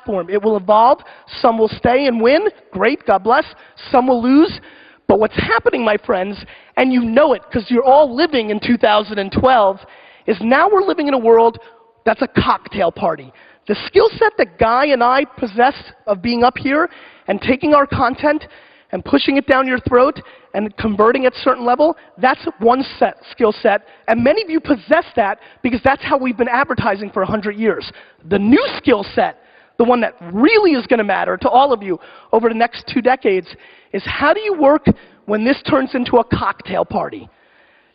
platform. It will evolve. Some will stay and win. Great, God bless. Some will lose. But what's happening, my friends, and you know it because you're all living in 2012, is now we're living in a world that's a cocktail party. The skill set that Guy and I possess of being up here and taking our content and pushing it down your throat and converting at a certain level, that's one skill set. And many of you possess that because that's how we've been advertising for 100 years. The new skill set, the one that really is going to matter to all of you over the next 2 decades, is how do you work when this turns into a cocktail party?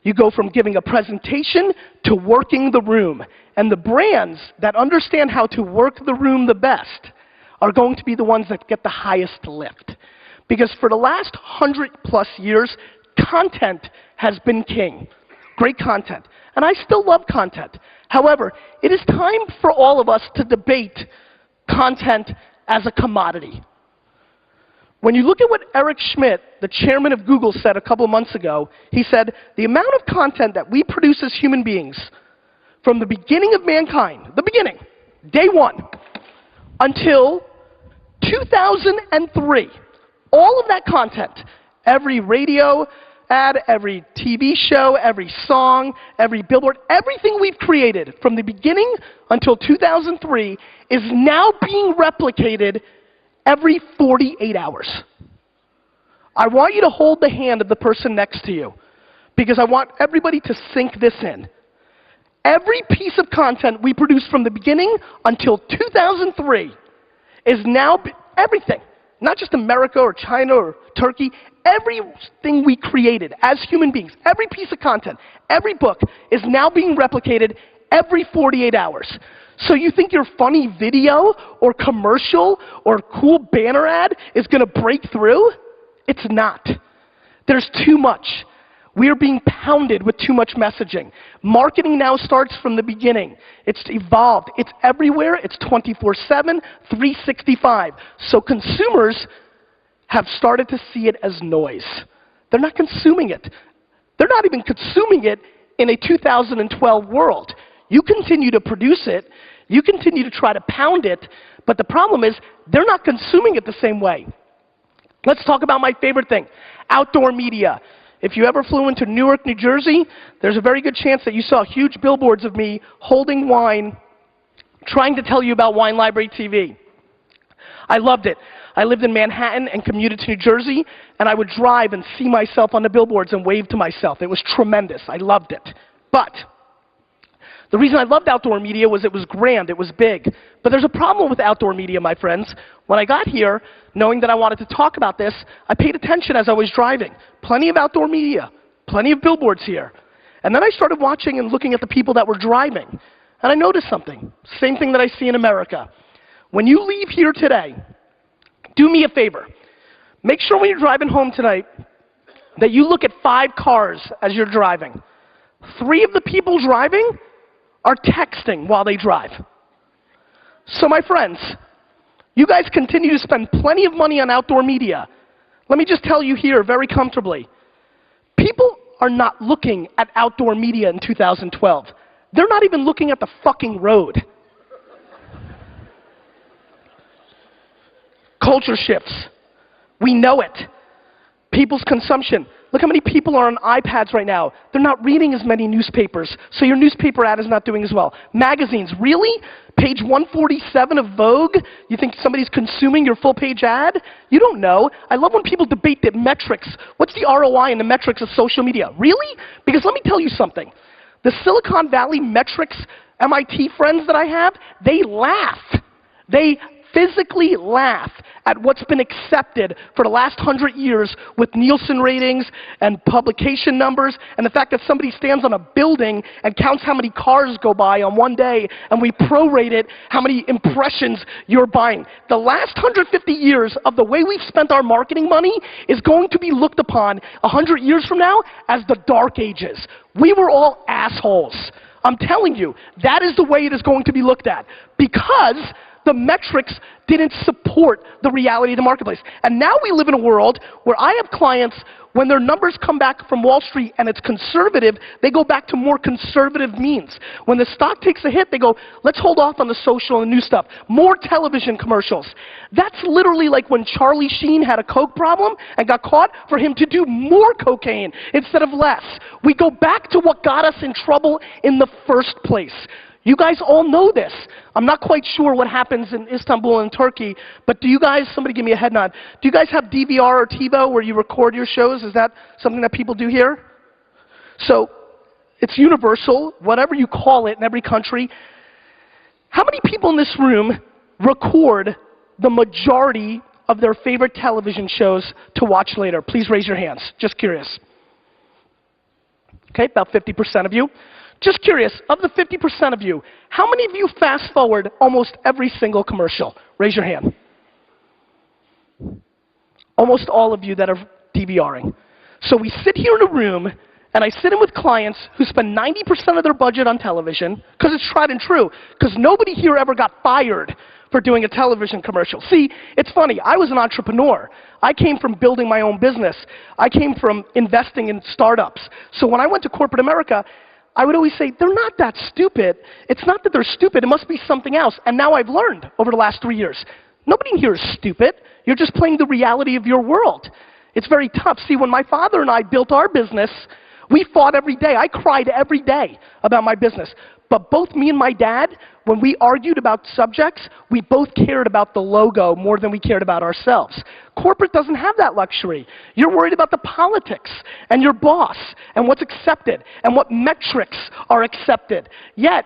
You go from giving a presentation to working the room. And the brands that understand how to work the room the best are going to be the ones that get the highest lift. Because for the last 100+ years, content has been king. Great content. And I still love content. However, it is time for all of us to debate content as a commodity. When you look at what Eric Schmidt, the chairman of Google, said a couple of months ago, he said, the amount of content that we produce as human beings from the beginning of mankind, the beginning, day one, until 2003, all of that content, every radio ad, every TV show, every song, every billboard, everything we've created from the beginning until 2003 is now being replicated every 48 hours. I want you to hold the hand of the person next to you because I want everybody to sink this in. Every piece of content we produced from the beginning until 2003 is now everything. Not just America or China or Turkey, everything we created as human beings, every piece of content, every book is now being replicated every 48 hours. So you think your funny video or commercial or cool banner ad is going to break through? It's not. There's too much. We are being pounded with too much messaging. Marketing now starts from the beginning. It's evolved. It's everywhere. It's 24/7, 365. So consumers have started to see it as noise. They're not consuming it. They're not even consuming it in a 2012 world. You continue to produce it. You continue to try to pound it. But the problem is they're not consuming it the same way. Let's talk about my favorite thing, outdoor media. If you ever flew into Newark, New Jersey, there's a very good chance that you saw huge billboards of me holding wine, trying to tell you about Wine Library TV. I loved it. I lived in Manhattan and commuted to New Jersey, and I would drive and see myself on the billboards and wave to myself. It was tremendous. I loved it. But the reason I loved outdoor media was it was grand, it was big. But there's a problem with outdoor media, my friends. When I got here, knowing that I wanted to talk about this, I paid attention as I was driving. Plenty of outdoor media, plenty of billboards here. And then I started watching and looking at the people that were driving. And I noticed something, same thing that I see in America. When you leave here today, do me a favor. Make sure when you're driving home tonight that you look at 5 cars as you're driving. 3 of the people driving are texting while they drive. So my friends, you guys continue to spend plenty of money on outdoor media. Let me just tell you here very comfortably, people are not looking at outdoor media in 2012. They're not even looking at the fucking road. Culture shifts. We know it. People's consumption. Look how many people are on iPads right now. They're not reading as many newspapers, so your newspaper ad is not doing as well. Magazines, really? Page 147 of Vogue? You think somebody's consuming your full page ad? You don't know. I love when people debate the metrics. What's the ROI and the metrics of social media? Really? Because let me tell you something. The Silicon Valley metrics, MIT friends that I have, they laugh. They physically laugh at what's been accepted for the last 100 years with Nielsen ratings and publication numbers and the fact that somebody stands on a building and counts how many cars go by on one day and we prorate it how many impressions you're buying. The last 150 years of the way we've spent our marketing money is going to be looked upon 100 years from now as the dark ages. We were all assholes. I'm telling you, that is the way it is going to be looked at because the metrics didn't support the reality of the marketplace. And now we live in a world where I have clients, when their numbers come back from Wall Street and it's conservative, they go back to more conservative means. When the stock takes a hit, they go, let's hold off on the social and new stuff. More television commercials. That's literally like when Charlie Sheen had a coke problem and got caught, for him to do more cocaine instead of less. We go back to what got us in trouble in the first place. You guys all know this. I'm not quite sure what happens in Istanbul and Turkey, but do you guys, somebody give me a head nod, do you guys have DVR or TiVo where you record your shows? Is that something that people do here? So, it's universal, whatever you call it in every country. How many people in this room record the majority of their favorite television shows to watch later? Please raise your hands. Just curious. Okay, about 50% of you. Just curious, of the 50% of you, how many of you fast forward almost every single commercial? Raise your hand. Almost all of you that are DVRing. So we sit here in a room, and I sit in with clients who spend 90% of their budget on television, because it's tried and true, because nobody here ever got fired for doing a television commercial. See, it's funny, I was an entrepreneur. I came from building my own business. I came from investing in startups. So when I went to corporate America, I would always say, they're not that stupid. It's not that they're stupid, it must be something else. And now I've learned over the last 3 years, nobody in here is stupid. You're just playing the reality of your world. It's very tough. See, when my father and I built our business, we fought every day. I cried every day about my business. But both me and my dad, when we argued about subjects, we both cared about the logo more than we cared about ourselves. Corporate doesn't have that luxury. You're worried about the politics and your boss and what's accepted and what metrics are accepted. Yet,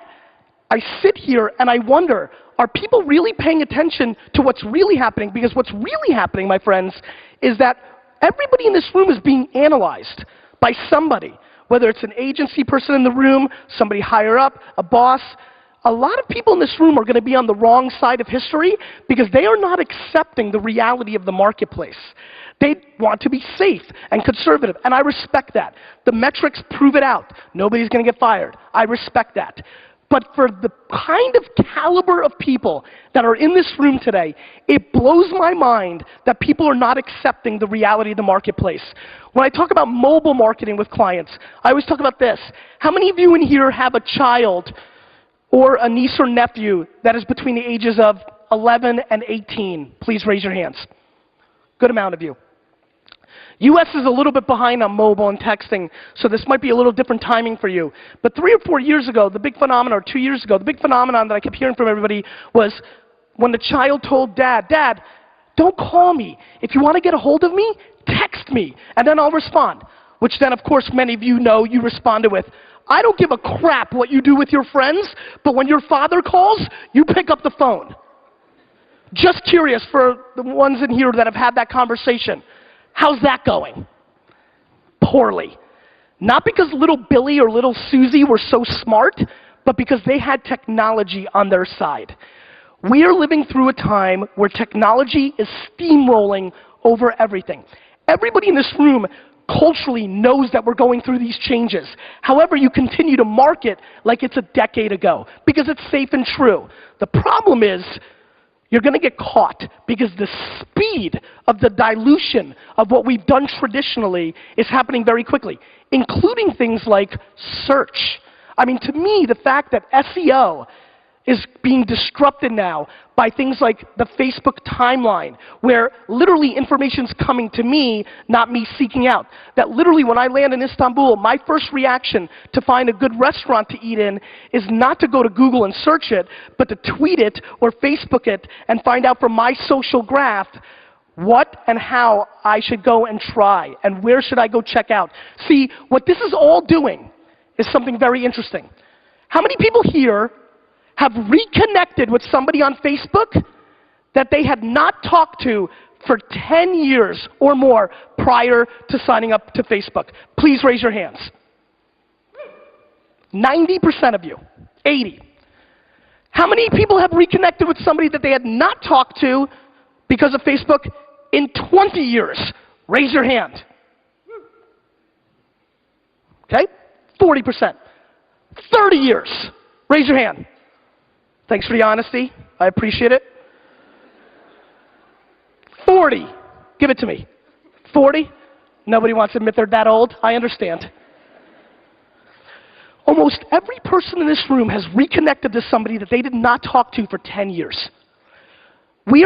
I sit here and I wonder, are people really paying attention to what's really happening? Because what's really happening, my friends, is that everybody in this room is being analyzed by somebody. Whether it's an agency person in the room, somebody higher up, a boss. A lot of people in this room are going to be on the wrong side of history because they are not accepting the reality of the marketplace. They want to be safe and conservative, and I respect that. The metrics prove it out. Nobody's going to get fired. I respect that. But for the kind of caliber of people that are in this room today, it blows my mind that people are not accepting the reality of the marketplace. When I talk about mobile marketing with clients, I always talk about this. How many of you in here have a child or a niece or nephew that is between the ages of 11 and 18? Please raise your hands. Good amount of you. US is a little bit behind on mobile and texting, so this might be a little different timing for you. But 3 or 4 years ago, the big phenomenon, or 2 years ago, the big phenomenon that I kept hearing from everybody was when the child told dad, Dad, don't call me. If you want to get a hold of me, text me, and then I'll respond. Which then, of course, many of you know you responded with, I don't give a crap what you do with your friends, but when your father calls, you pick up the phone. Just curious for the ones in here that have had that conversation. How's that going? Poorly. Not because little Billy or little Susie were so smart, but because they had technology on their side. We are living through a time where technology is steamrolling over everything. Everybody in this room culturally knows that we're going through these changes. However, you continue to market like it's a decade ago because it's safe and true. The problem is, you're going to get caught because the speed of the dilution of what we've done traditionally is happening very quickly, including things like search. I mean, to me, the fact that SEO is being disrupted now by things like the Facebook timeline, where literally information's coming to me, not me seeking out. That literally when I land in Istanbul, my first reaction to find a good restaurant to eat in is not to go to Google and search it, but to tweet it or Facebook it and find out from my social graph what and how I should go and try, and where should I go check out. See, what this is all doing is something very interesting. How many people here have reconnected with somebody on Facebook that they had not talked to for 10 years or more prior to signing up to Facebook? Please raise your hands. 90% of you. 80. How many people have reconnected with somebody that they had not talked to because of Facebook in 20 years? Raise your hand. Okay? 40%. 30 years. Raise your hand. Thanks for the honesty. I appreciate it. 40. Give it to me. 40? Nobody wants to admit they're that old? I understand. Almost every person in this room has reconnected to somebody that they did not talk to for 10 years. We are